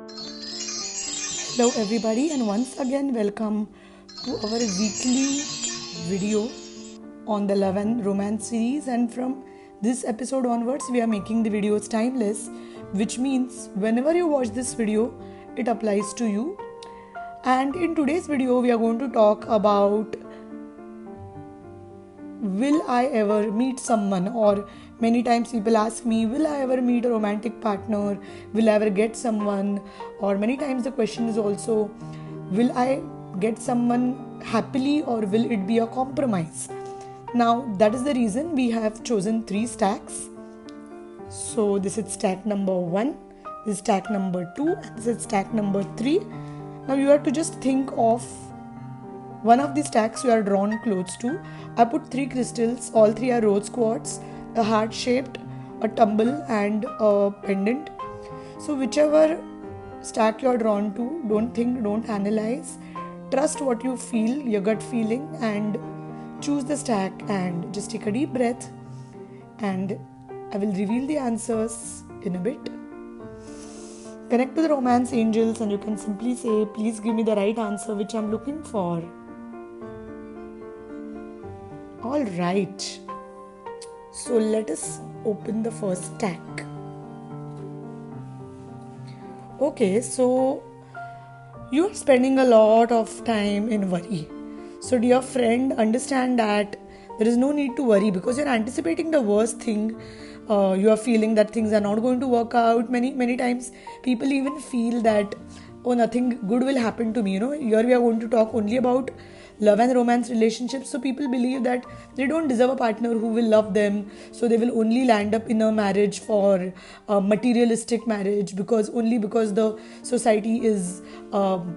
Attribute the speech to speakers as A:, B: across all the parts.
A: Hello, everybody, and once again, welcome to our weekly video on the Love and Romance series. And from this episode onwards, we are making the videos timeless, which means whenever you watch this video, it applies to you. And in today's video, we are going to talk about will I ever meet someone, or many times people ask me, will I ever meet a romantic partner, will I ever get someone, or many times the question is also, will I get someone happily or will it be a compromise? Now that is the reason we have chosen 3 stacks. So this is stack number 1, this is stack number 2, and this is stack number 3. Now you have to just think of one of the stacks you are drawn close to. I put 3 crystals, all 3 are rose quartz, a heart shaped, a tumble, and a pendant. So whichever stack you are drawn to, don't think, don't analyze, trust what you feel, your gut feeling, and choose the stack and just take a deep breath, and I will reveal the answers in a bit. Connect to the romance angels and you can simply say, please give me the right answer which I'm looking for. Alright, so let us open the first stack. Okay, so you are spending a lot of time in worry. So dear friend, understand that there is no need to worry because you're anticipating the worst thing. You are feeling that things are not going to work out. Many times people even feel that, oh, nothing good will happen to me. Here we are going to talk only about love and romance relationships. So people believe that they don't deserve a partner who will love them, so they will only land up in a marriage for a materialistic marriage because the society is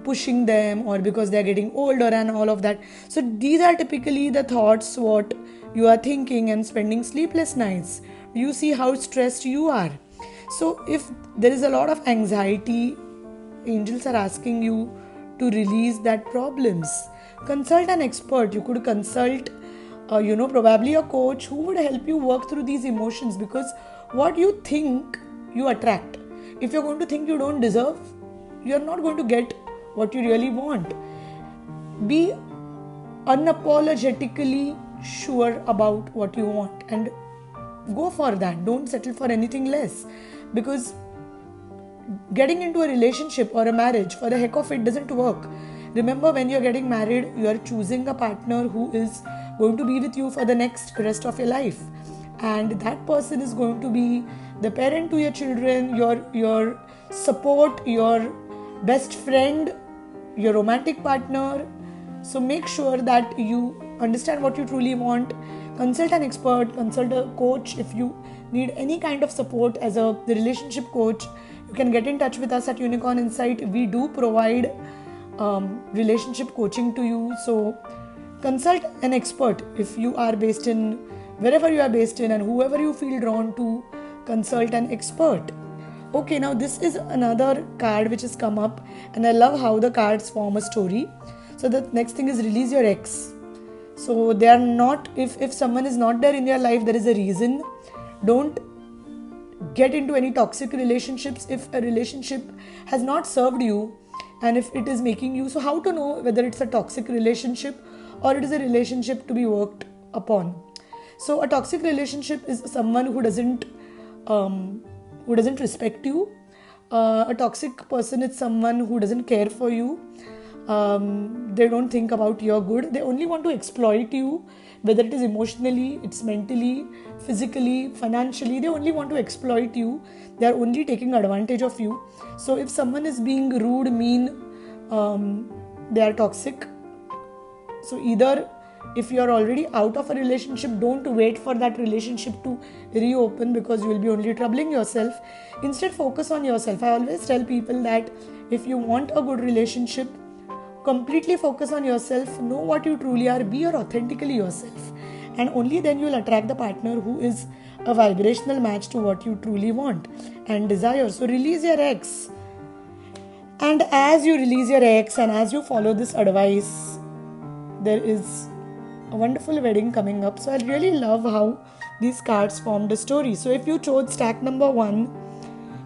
A: pushing them, or because they are getting older and all of that. So these are typically the thoughts what you are thinking and spending sleepless nights. You see how stressed you are. So if there is a lot of anxiety, angels are asking you to release that problems. Consult an expert. You could consult probably a coach who would help you work through these emotions, because what you think you attract. If you're going to think you don't deserve, you're not going to get what you really want. Be unapologetically sure about what you want and go for that. Don't settle for anything less, because getting into a relationship or a marriage for the heck of it doesn't work. Remember, when you're getting married, you are choosing a partner who is going to be with you for the next rest of your life, and that person is going to be the parent to your children, your support, your best friend, your romantic partner. So make sure that you understand what you truly want. Consult an expert, consult a coach. If you need any kind of support as a relationship coach, you can get in touch with us at Unicorn Insight. We do provide relationship coaching to you. So consult an expert if you are based in wherever you are based in, and whoever you feel drawn to, consult an expert. Okay, now this is another card which has come up, and I love how the cards form a story. So the next thing is release your ex. So they are not, if someone is not there in your life, there is a reason. Don't get into any toxic relationships if a relationship has not served you, and if it is making you. So how to know whether it's a toxic relationship or it is a relationship to be worked upon? So a toxic relationship is someone who doesn't respect you. A toxic person is someone who doesn't care for you. They don't think about your good. They only want to exploit you, whether it is emotionally, it's mentally, physically, financially. They only want to exploit you. They are only taking advantage of you. So if someone is being rude, mean, they are toxic. So either, if you are already out of a relationship, don't wait for that relationship to reopen, because you will be only troubling yourself. Instead, focus on yourself. I always tell people that if you want a good relationship, completely focus on yourself, know what you truly are, be authentically yourself, and only then you will attract the partner who is a vibrational match to what you truly want and desire. So release your ex, and as you release your ex and as you follow this advice, there is a wonderful wedding coming up. So I really love how these cards formed a story. So if you chose stack number 1,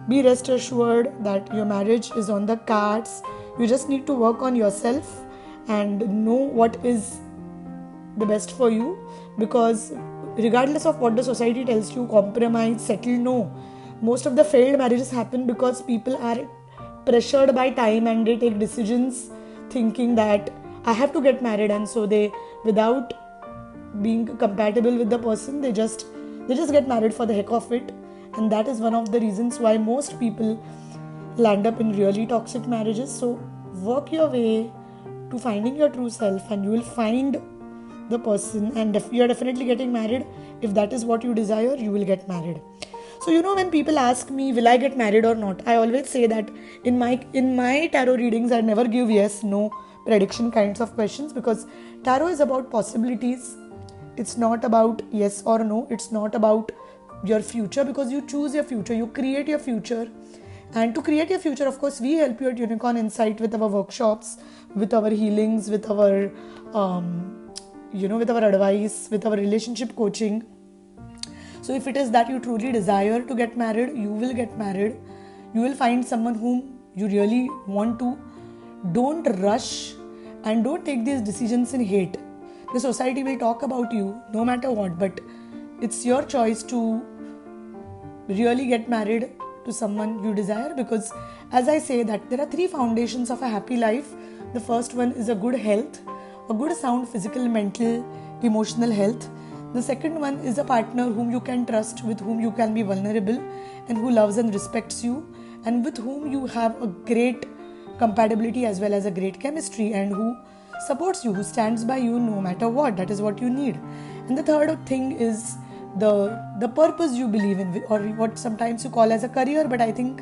A: Be rest assured that your marriage is on the cards. You just need to work on yourself and know what is the best for you, because regardless of what the society tells you, compromise, settle, no. Most of the failed marriages happen because people are pressured by time and they take decisions thinking that I have to get married, and so they, without being compatible with the person, they just get married for the heck of it. And that is one of the reasons why most people land up in really toxic marriages. So work your way to finding your true self, and you will find the person, and if you're definitely getting married, if that is what you desire, you will get married. So when people ask me, will I get married or not, I always say that in my tarot readings, I never give yes, no prediction kinds of questions, because tarot is about possibilities. It's not about yes or no. It's not about your future, because you choose your future, you create your future. And to create your future, of course, we help you at Unicorn Insight with our workshops, with our healings, with our with our advice, with our relationship coaching. So if it is that you truly desire to get married, you will get married. You will find someone whom you really want to. Don't rush and don't take these decisions in hate. The society will talk about you no matter what, but it's your choice to really get married to someone you desire, because as I say that there are 3 foundations of a happy life. The first one is a good health, a good sound physical, mental, emotional health. The second one is a partner whom you can trust, with whom you can be vulnerable, and who loves and respects you, and with whom you have a great compatibility as well as a great chemistry, and who supports you, who stands by you no matter what. That is what you need. And the third thing is the purpose you believe in, or what sometimes you call as a career, but I think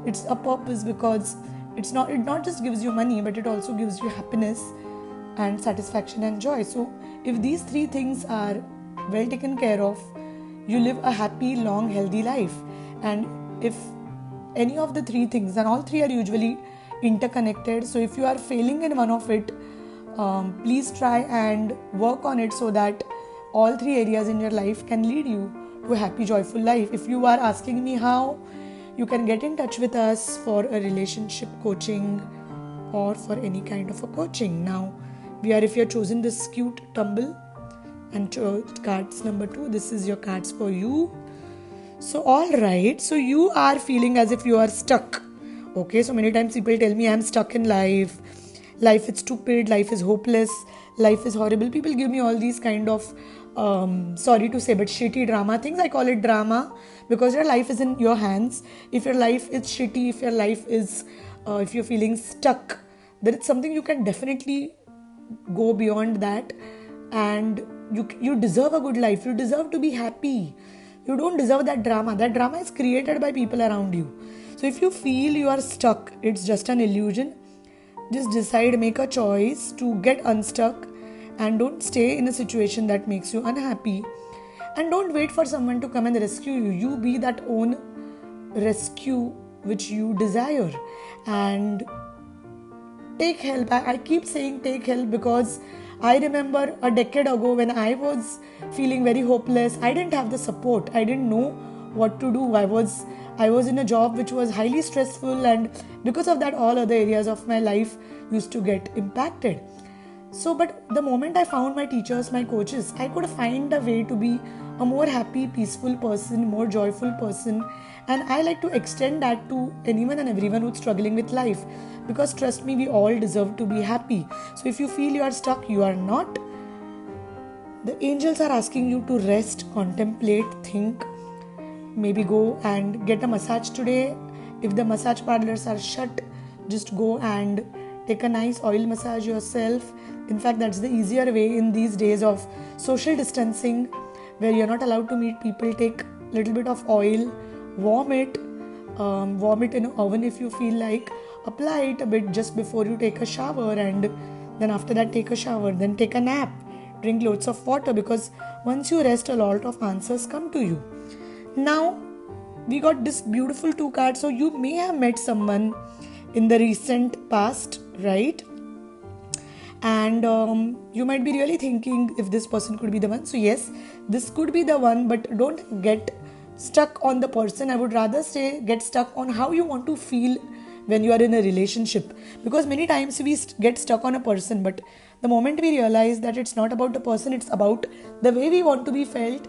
A: it's a purpose, because it not just gives you money, but it also gives you happiness and satisfaction and joy. So if these 3 things are well taken care of, you live a happy, long, healthy life. And if any of the 3 things, and all 3 are usually interconnected, so if you are failing in one of it, please try and work on it, so that all 3 areas in your life can lead you to a happy, joyful life. If you are asking me how, you can get in touch with us for a relationship coaching or for any kind of a coaching. Now, if you have chosen this cute tumble and cards number 2, this is your cards for you. So alright, so you are feeling as if you are stuck. Okay, so many times people tell me I'm stuck in life is stupid, life is hopeless, life is horrible. People give me all these kind of sorry to say, but shitty drama things. I call it drama because your life is in your hands. If your life is shitty, if your life is if you're feeling stuck, there is something you can definitely go beyond that, and you deserve a good life. You deserve to be happy. You don't deserve that drama. That drama is created by people around you. So if you feel you are stuck, it's just an illusion. Just decide, make a choice to get unstuck, and don't stay in a situation that makes you unhappy. And don't wait for someone to come and rescue you. You be that own rescue which you desire. And take help. I keep saying take help because I remember a decade ago when I was feeling very hopeless. I didn't have the support. I didn't know what to do. I was in a job which was highly stressful, and because of that, all other areas of my life used to get impacted. So, but the moment I found my teachers, my coaches, I could find a way to be a more happy, peaceful person, more joyful person. And I like to extend that to anyone and everyone who's struggling with life. Because trust me, we all deserve to be happy. So if you feel you are stuck, you are not. The angels are asking you to rest, contemplate, think. Maybe go and get a massage today. If the massage parlors are shut, just go and take a nice oil massage yourself. In fact, that's the easier way in these days of social distancing, where you're not allowed to meet people. Take a little bit of oil, warm it in an oven if you feel like. Apply it a bit just before you take a shower, and then after that take a shower. Then take a nap. Drink loads of water, because once you rest, a lot of answers come to you. Now, we got this beautiful 2 cards. So you may have met someone in the recent past, right? And you might be really thinking if this person could be the one. So yes, this could be the one, but don't get stuck on the person. I would rather say get stuck on how you want to feel when you are in a relationship, because many times we get stuck on a person, but the moment we realize that it's not about the person, it's about the way we want to be felt,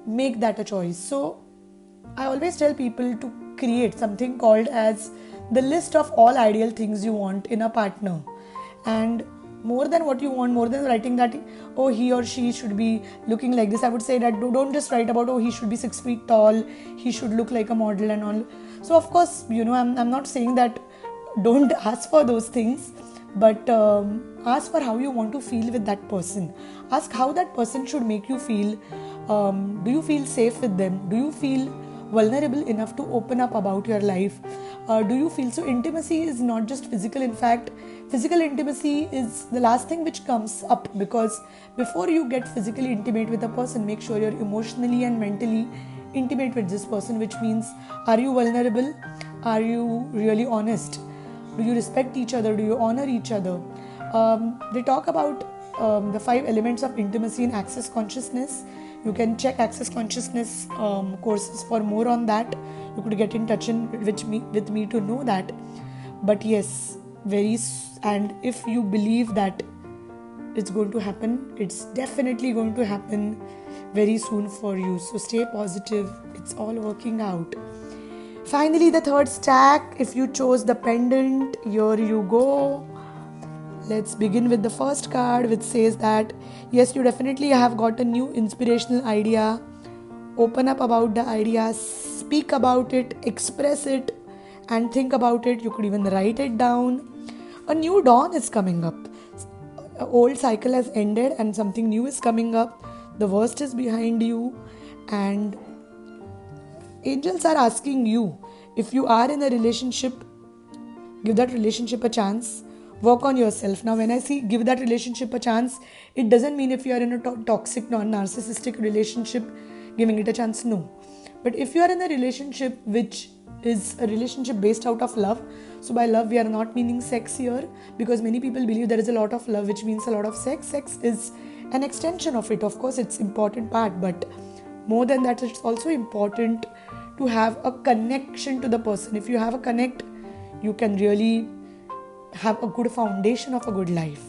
A: make that a choice. So I always tell people to create something called as the list of all ideal things you want in a partner. And more than what you want, more than writing that, oh, he or she should be looking like this, I would say that don't just write about, oh, he should be 6 feet tall, he should look like a model and all. So of course, I'm not saying that don't ask for those things, but ask for how you want to feel with that person. Ask how that person should make you feel. Do you feel safe with them? Do you feel vulnerable enough to open up about your life? Do you feel so? Intimacy is not just physical. In fact, physical intimacy is the last thing which comes up, because before you get physically intimate with a person, make sure you're emotionally and mentally intimate with this person, which means, are you vulnerable? Are you really honest? Do you respect each other? Do you honor each other? They talk about the 5 elements of intimacy in Access Consciousness. You can check Access Consciousness courses for more on that. You could get in touch with me to know that. But yes, and if you believe that it's going to happen, it's definitely going to happen very soon for you. So stay positive. It's all working out. Finally, the third stack, if you chose the pendant, here you go. Let's begin with the first card, which says that yes, you definitely have got a new inspirational idea. Open up about the idea, speak about it, express it, and think about it. You could even write it down. A new dawn is coming up. An old cycle has ended and something new is coming up. The worst is behind you, and angels are asking you, if you are in a relationship, give that relationship a chance. Work on yourself. Now, when I see give that relationship a chance, it doesn't mean if you are in a toxic, narcissistic relationship, giving it a chance. No. But if you are in a relationship which is a relationship based out of love, so by love we are not meaning sex here, because many people believe there is a lot of love which means a lot of sex. Sex is an extension of it. Of course, it's an important part, but more than that, it's also important to have a connection to the person. If you have a connect, you can really have a good foundation of a good life.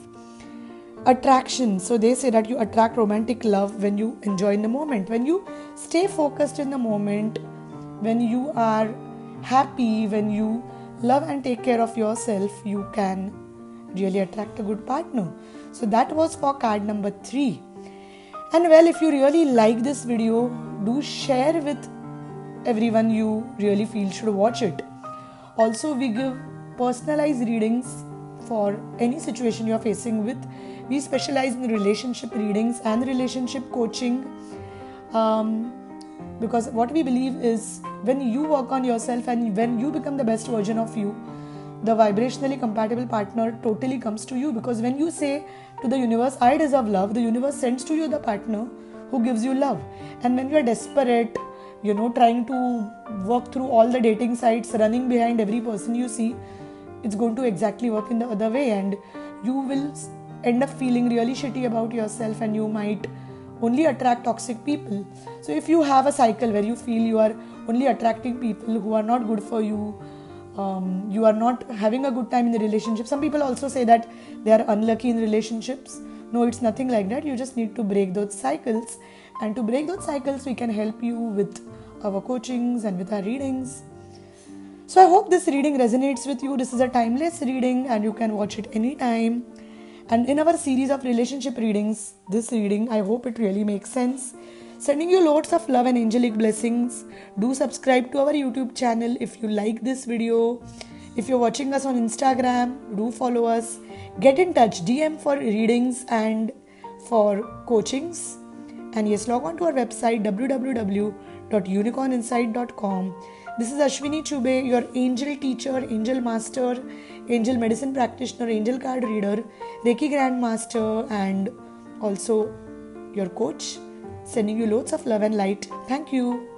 A: Attraction. So they say that you attract romantic love when you enjoy in the moment, when you stay focused in the moment, when you are happy, when you love and take care of yourself, you can really attract a good partner. So that was for card number 3. And well, if you really like this video, do share with everyone you really feel should watch it. Also, we give personalized readings for any situation you're facing with. We specialize in relationship readings and relationship coaching, because what we believe is when you work on yourself and when you become the best version of you, the vibrationally compatible partner totally comes to you. Because when you say to the universe, I deserve love, the universe sends to you the partner who gives you love. And when you are desperate, trying to work through all the dating sites, running behind every person you see, it's going to exactly work in the other way, and you will end up feeling really shitty about yourself, and you might only attract toxic people. So if you have a cycle where you feel you are only attracting people who are not good for you, you are not having a good time in the relationship. Some people also say that they are unlucky in relationships. No, it's nothing like that. You just need to break those cycles, and to break those cycles, we can help you with our coachings and with our readings. So I hope this reading resonates with you. This is a timeless reading and you can watch it anytime. And in our series of relationship readings, this reading, I hope it really makes sense. Sending you loads of love and angelic blessings. Do subscribe to our YouTube channel if you like this video. If you're watching us on Instagram, do follow us. Get in touch, DM for readings and for coachings. And yes, log on to our website www.unicorninsight.com. This is Ashwini Chube, your angel teacher, angel master, angel medicine practitioner, angel card reader, Reiki grandmaster, and also your coach, sending you loads of love and light. Thank you.